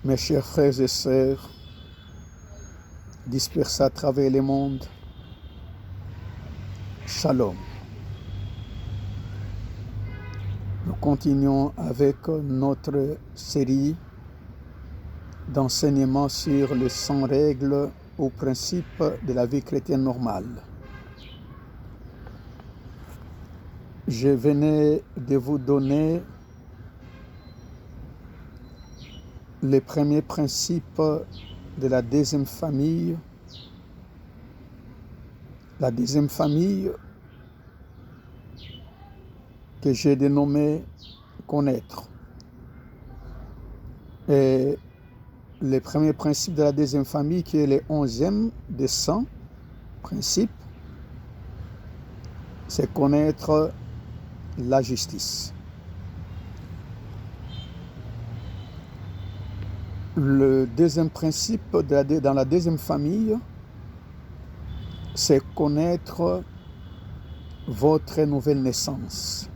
Mes chers frères et sœurs, dispersés à travers le monde, Shalom. Nous continuons avec notre série d'enseignements sur les 100 règles ou principes de la vie chrétienne normale. Je venais de vous donner les premiers principes de la deuxième famille. La deuxième famille que j'ai dénommée connaître. Et le premier principe de la deuxième famille, qui est le 11e des 100 principes, c'est connaître la justice. Le deuxième principe dans la deuxième famille, c'est connaître votre nouvelle naissance.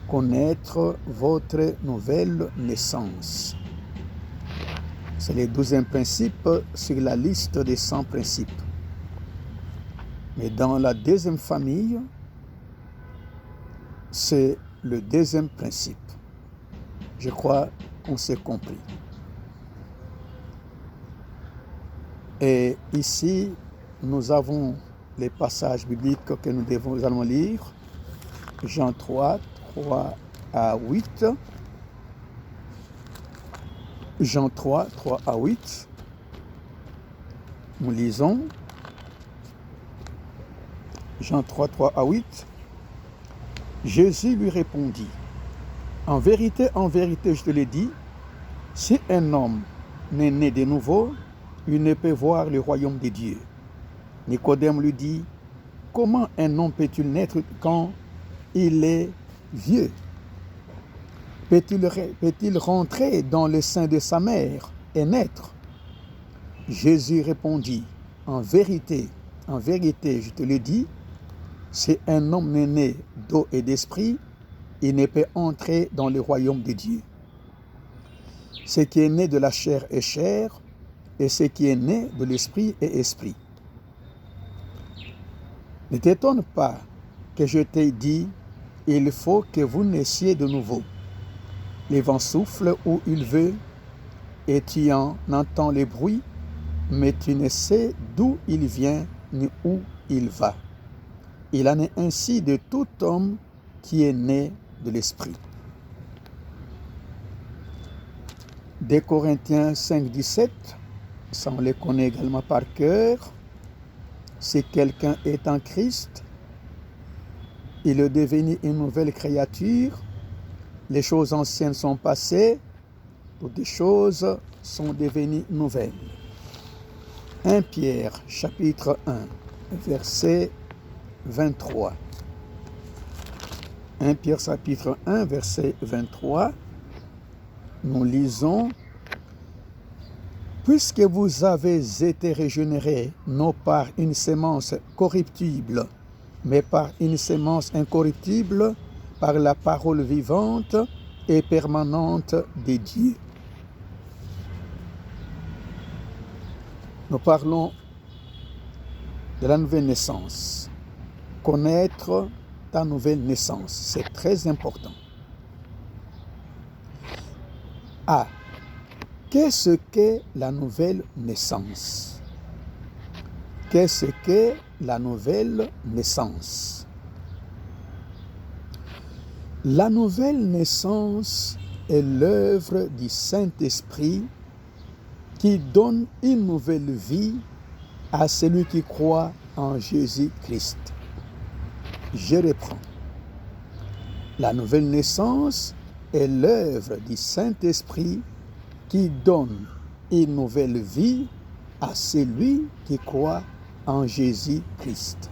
Connaître votre nouvelle naissance. C'est le 12e principe sur la liste des 100 principes. Mais dans la deuxième famille, c'est le deuxième principe. Je crois qu'on s'est compris. Et ici, nous avons les passages bibliques que nous allons lire. Jean 3, 3 à 8. Jean 3, 3 à 8. Nous lisons. Jean 3, 3 à 8. Jésus lui répondit, en vérité, je te l'ai dit, si un homme n'est né de nouveau, il ne peut voir le royaume de Dieu. Nicodème lui dit, comment un homme peut-il naître quand il est vieux? Peut-il rentrer dans le sein de sa mère et naître? Jésus répondit, en vérité, je te le dis, si un homme n'est né d'eau et d'esprit, il ne peut entrer dans le royaume de Dieu. Ce qui est né de la chair est chair, et ce qui est né de l'esprit est esprit. Ne t'étonne pas que je t'ai dit, il faut que vous naissiez de nouveau. Le vent souffle où il veut, et tu en entends les bruits, mais tu ne sais d'où il vient ni où il va. Il en est ainsi de tout homme qui est né de l'esprit. 2 Corinthiens 5, 17, ça on les connaît également par cœur. Si quelqu'un est en Christ, il est devenu une nouvelle créature. Les choses anciennes sont passées, toutes les choses sont devenues nouvelles. 1 Pierre, chapitre 1, verset 23. 1 Pierre, chapitre 1, verset 23. Nous lisons, puisque vous avez été régénérés, non par une sémence corruptible, mais par une sémence incorruptible, par la parole vivante et permanente de Dieu. Nous parlons de la nouvelle naissance. Connaître ta nouvelle naissance, c'est très important. Ah, qu'est-ce qu'est la nouvelle naissance? Qu'est-ce qu'est la nouvelle naissance? La nouvelle naissance est l'œuvre du Saint-Esprit qui donne une nouvelle vie à celui qui croit en Jésus-Christ. Je reprends. La nouvelle naissance est l'œuvre du Saint-Esprit qui donne une nouvelle vie à celui qui croit en Jésus-Christ.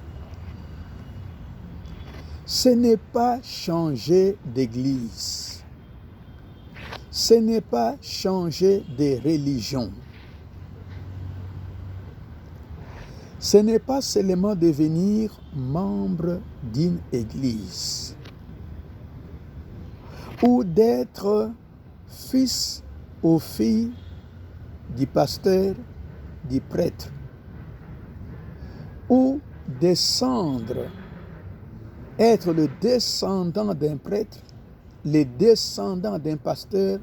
Ce n'est pas changer d'église. Ce n'est pas changer de religion. Ce n'est pas seulement devenir membre d'une église ou d'être fils aux filles du pasteur, du prêtre, ou descendre, être le descendant d'un prêtre, les descendants d'un pasteur,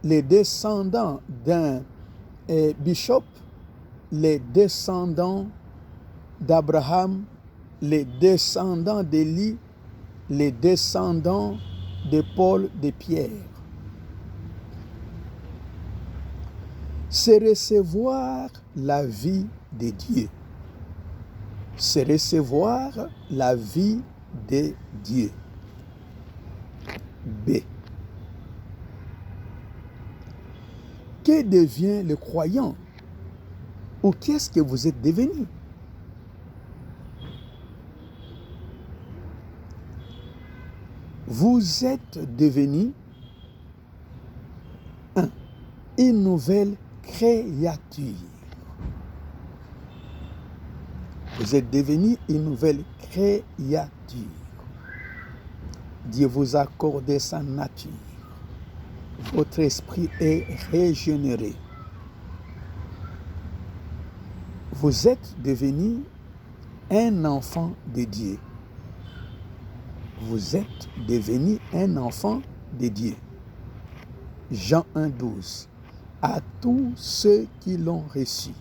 les descendants d'un bishop, les descendants d'Abraham, les descendants d'Élie, les descendants de Paul, de Pierre. C'est recevoir la vie de Dieu. C'est recevoir la vie de Dieu. B. Que devient le croyant? Ou qu'est-ce que vous êtes devenu? Vous êtes devenu une nouvelle créature. Vous êtes devenu une nouvelle créature. Dieu vous a accordé sa nature. Votre esprit est régénéré. Vous êtes devenu un enfant de Dieu. Vous êtes devenu un enfant de Dieu. Jean 1,12. À tous ceux qui l'ont reçu,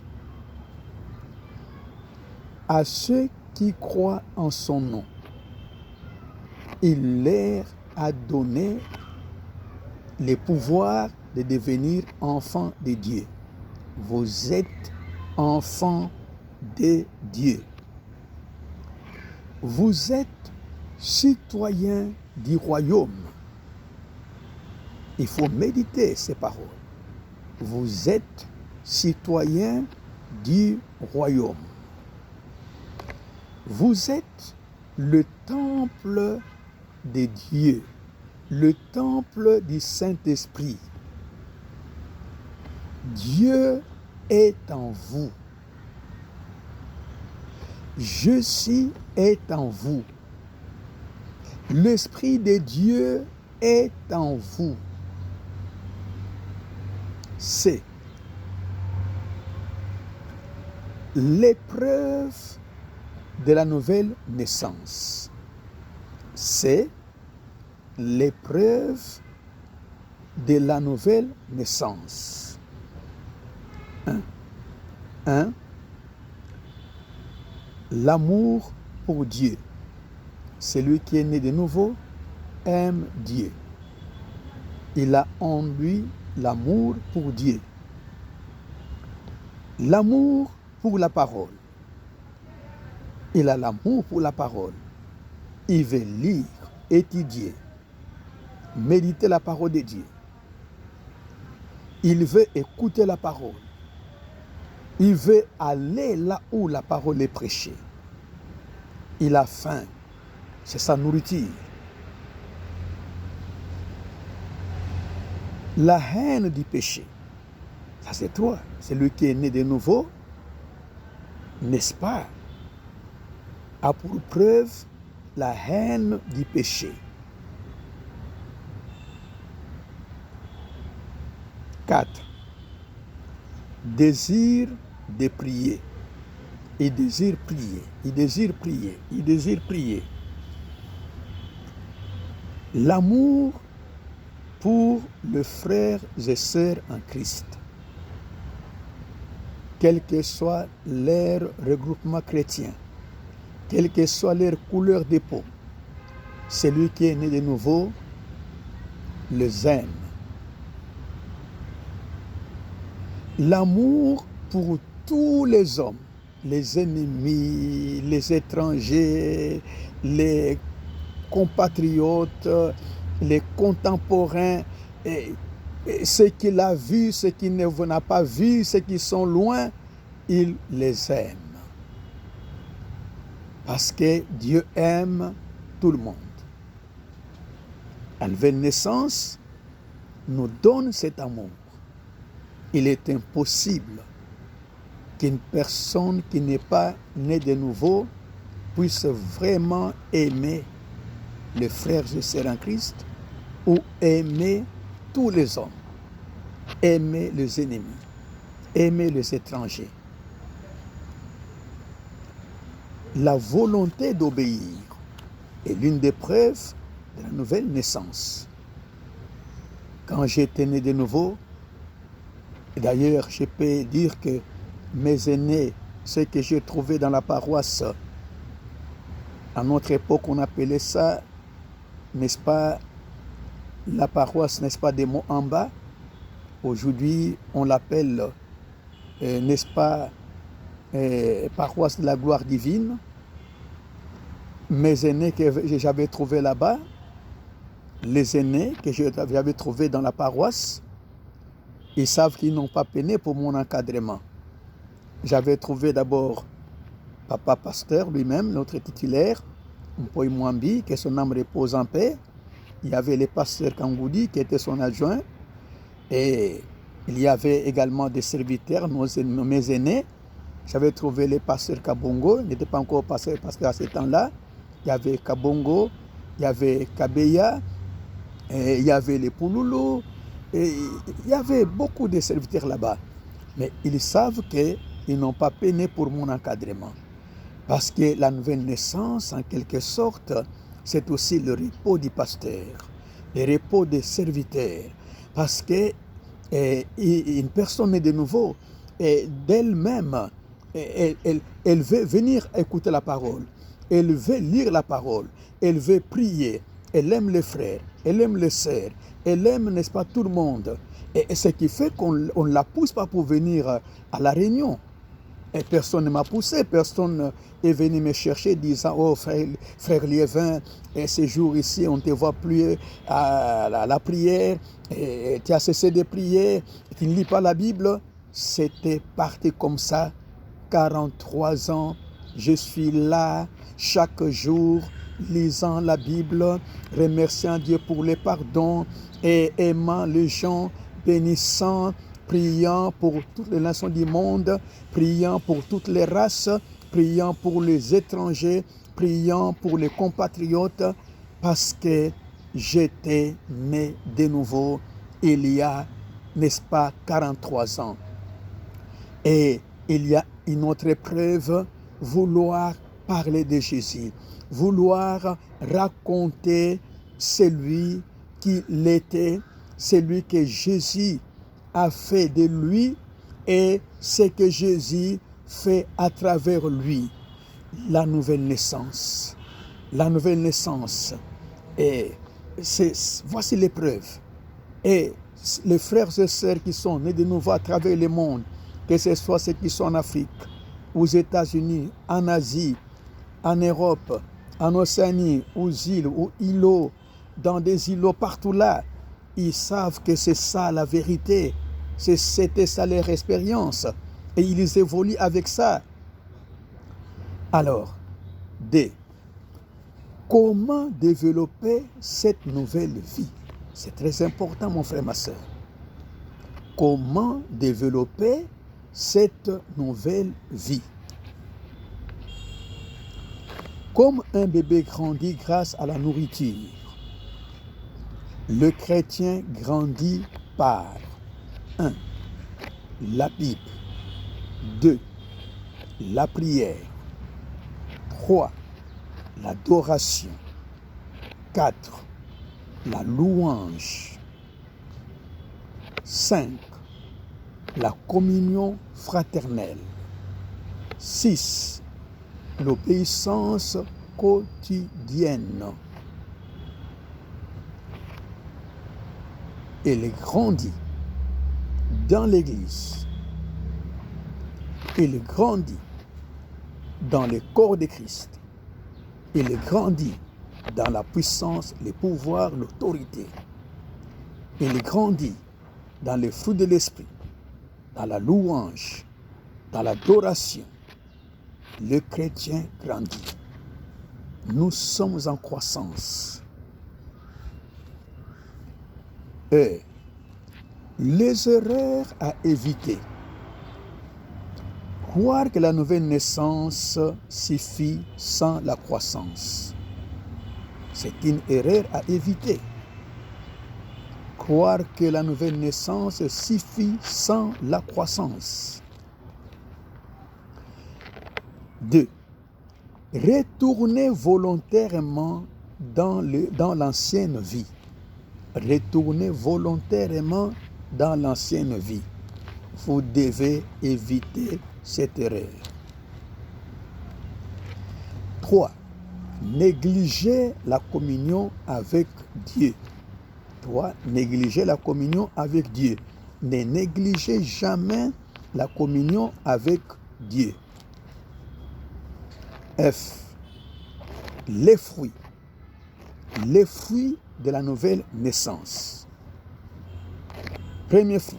à ceux qui croient en son nom, il leur a donné le pouvoir de devenir enfants de Dieu. Vous êtes enfants de Dieu. Vous êtes citoyens du royaume. Il faut méditer ces paroles. Vous êtes citoyens du royaume. Vous êtes le temple de Dieu, le temple du Saint-Esprit. Dieu est en vous. Je suis est en vous. L'Esprit de Dieu est en vous. C'est l'épreuve de la nouvelle naissance. C'est l'épreuve de la nouvelle naissance. 1. L'amour pour Dieu. Celui qui est né de nouveau aime Dieu. Il a en lui l'amour pour Dieu. L'amour pour la parole. Il a l'amour pour la parole. Il veut lire, étudier, méditer la parole de Dieu. Il veut écouter la parole. Il veut aller là où la parole est prêchée. Il a faim. C'est sa nourriture. La haine du péché, ça c'est toi, c'est lui qui est né de nouveau, n'est-ce pas, a pour preuve la haine du péché. 4. Désir de prier. Il désire prier, il désire prier, il désire prier. L'amour pour les frères et sœurs en Christ. Quel que soit leur regroupement chrétien, quelle que soit leur couleur de peau, celui qui est né de nouveau les aime. L'amour pour tous les hommes, les ennemis, les étrangers, les compatriotes, les contemporains, ceux qu'il a vus, ceux qui n'a pas vus, ceux qui sont loin, il les aime. Parce que Dieu aime tout le monde. La nouvelle naissance nous donne cet amour. Il est impossible qu'une personne qui n'est pas née de nouveau puisse vraiment aimer les frères et sœurs en Christ ou aimer tous les hommes. aimer les ennemis, aimer les étrangers. La volonté d'obéir est l'une des preuves de la nouvelle naissance. Quand j'étais né de nouveau, et d'ailleurs je peux dire que mes aînés, ceux que j'ai trouvés dans la paroisse, à notre époque on appelait ça, n'est-ce pas, la paroisse, n'est-ce pas, des mots en bas. Aujourd'hui on l'appelle, n'est-ce pas, paroisse de la gloire divine. Mes aînés que j'avais trouvés là-bas, les aînés que j'avais trouvés dans la paroisse, ils savent qu'ils n'ont pas peiné pour mon encadrement. J'avais trouvé d'abord Papa Pasteur lui-même, notre titulaire, Mpoy Mwambi, que son âme repose en paix. Il y avait le pasteur Kangoudi qui était son adjoint. Et il y avait également des serviteurs, mes aînés. J'avais trouvé le pasteur Kabongo, il n'était pas encore pasteur parce qu'à ce temps-là, il y avait Kabongo, il y avait Kabeya, et il y avait les Pouloulou, et il y avait beaucoup de serviteurs là-bas. Mais ils savent qu'ils n'ont pas peiné pour mon encadrement. Parce que la nouvelle naissance, en quelque sorte, c'est aussi le repos du pasteur, le repos des serviteurs. Parce que une personne est de nouveau, et d'elle-même, elle veut venir écouter la parole, elle veut lire la parole, elle veut prier, elle aime les frères, elle aime les sœurs, elle aime, n'est-ce pas, tout le monde. Et ce qui fait qu'on ne la pousse pas pour venir à la réunion. Et personne ne m'a poussé, personne est venu me chercher disant « Oh frère Liévin, et ces jours ici, on ne te voit plus à la prière, et tu as cessé de prier, tu ne lis pas la Bible. » C'était parti comme ça, 43 ans, je suis là chaque jour, lisant la Bible, remerciant Dieu pour les pardons et aimant les gens, bénissant, priant pour toutes les nations du monde, priant pour toutes les races, priant pour les étrangers, priant pour les compatriotes, parce que j'étais né de nouveau il y a, n'est-ce pas, 43 ans. Et il y a une autre preuve, vouloir parler de Jésus, vouloir raconter celui qu'il était, celui que Jésus a fait de lui et ce que Jésus fait à travers lui. La nouvelle naissance. La nouvelle naissance. Et voici les preuves. Et les frères et sœurs qui sont nés de nouveau à travers le monde, que ce soit ceux qui sont en Afrique, aux États-Unis, en Asie, en Europe, en Océanie, aux îles, aux îlots, dans des îlots partout là, ils savent que c'est ça la vérité, c'était ça leur expérience, et ils évoluent avec ça. Alors, comment développer cette nouvelle vie? C'est très important, mon frère, ma soeur. Comment développer cette nouvelle vie? Comme un bébé grandit grâce à la nourriture, le chrétien grandit par 1. La Bible, 2. La prière, 3. L'adoration, 4. La louange, 5. La communion fraternelle, 6. L'obéissance quotidienne. Il grandit dans l'Église. Il grandit dans le corps de Christ. Il grandit dans la puissance, le pouvoir, l'autorité. Il grandit dans les fruits de l'esprit, dans la louange, dans l'adoration. Le chrétien grandit. Nous sommes en croissance. Et les erreurs à éviter. Croire que la nouvelle naissance suffit sans la croissance. C'est une erreur à éviter. croire que la nouvelle naissance suffit sans la croissance. 2. Retourner volontairement dans l'ancienne vie. Retourner volontairement dans l'ancienne vie. Vous devez éviter cette erreur. 3. Négliger la communion avec Dieu. 3. Négliger la communion avec Dieu. Ne négligez jamais la communion avec Dieu. F. Les fruits. Les fruits de la nouvelle naissance. Premier fruit.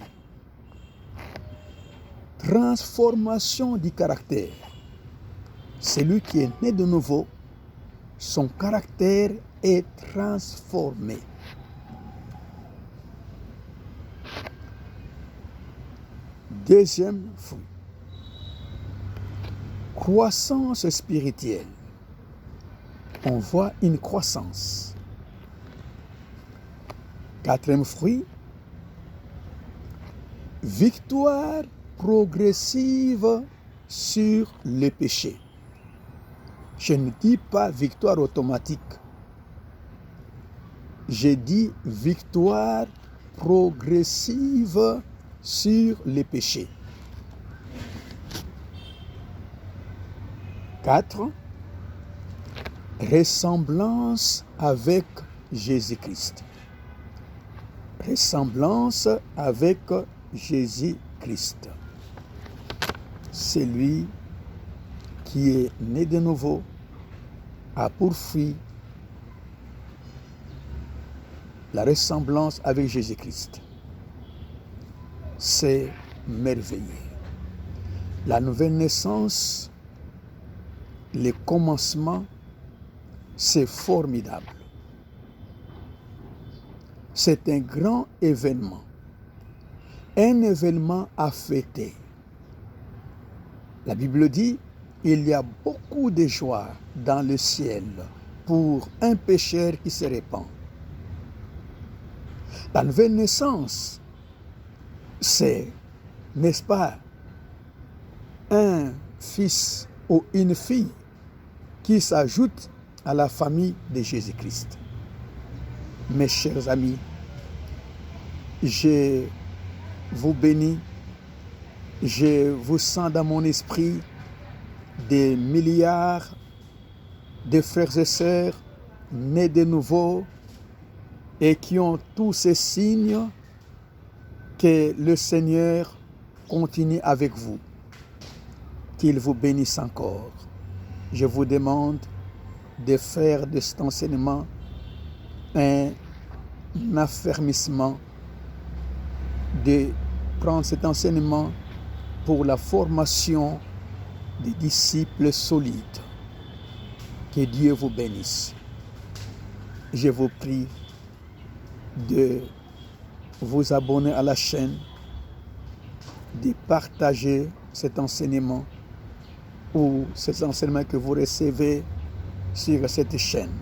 Transformation du caractère. Celui qui est né de nouveau, son caractère est transformé. Deuxième fruit. Croissance spirituelle. On voit une croissance. Quatrième fruit. Victoire progressive sur le péché. Je ne dis pas victoire automatique. Je dis victoire progressive sur les péchés. 4. Ressemblance avec Jésus-Christ. Ressemblance avec Jésus-Christ. Celui qui est né de nouveau a pour fruit la ressemblance avec Jésus-Christ. C'est merveilleux. La nouvelle naissance, le commencement, c'est formidable. C'est un grand événement. Un événement à fêter. La Bible dit, il y a beaucoup de joie dans le ciel pour un pécheur qui se répand. La nouvelle naissance, c'est, n'est-ce pas, un fils ou une fille qui s'ajoute à la famille de Jésus-Christ. Mes chers amis, je vous bénis, je vous sens dans mon esprit des milliards de frères et sœurs nés de nouveau et qui ont tous ces signes. Que le Seigneur continue avec vous, qu'il vous bénisse encore. Je vous demande de faire de cet enseignement un affermissement, de prendre cet enseignement pour la formation des disciples solides. Que Dieu vous bénisse. Je vous prie de vous abonner à la chaîne, de partager cet enseignement ou ces enseignements que vous recevez sur cette chaîne.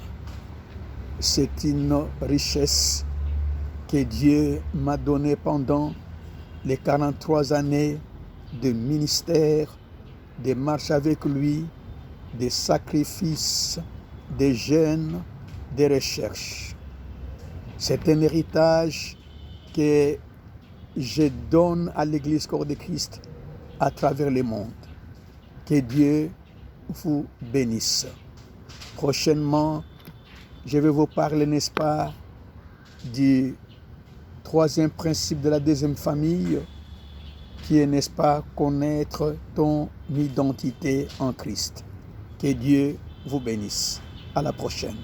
C'est une richesse que Dieu m'a donnée pendant les 43 années de ministère, de marche avec lui, des sacrifices, des jeûnes, des recherches. C'est un héritage que je donne à l'Église Corps de Christ à travers le monde. Que Dieu vous bénisse. Prochainement, je vais vous parler, n'est-ce pas, du troisième principe de la deuxième famille, qui est, n'est-ce pas, connaître ton identité en Christ. Que Dieu vous bénisse. À la prochaine.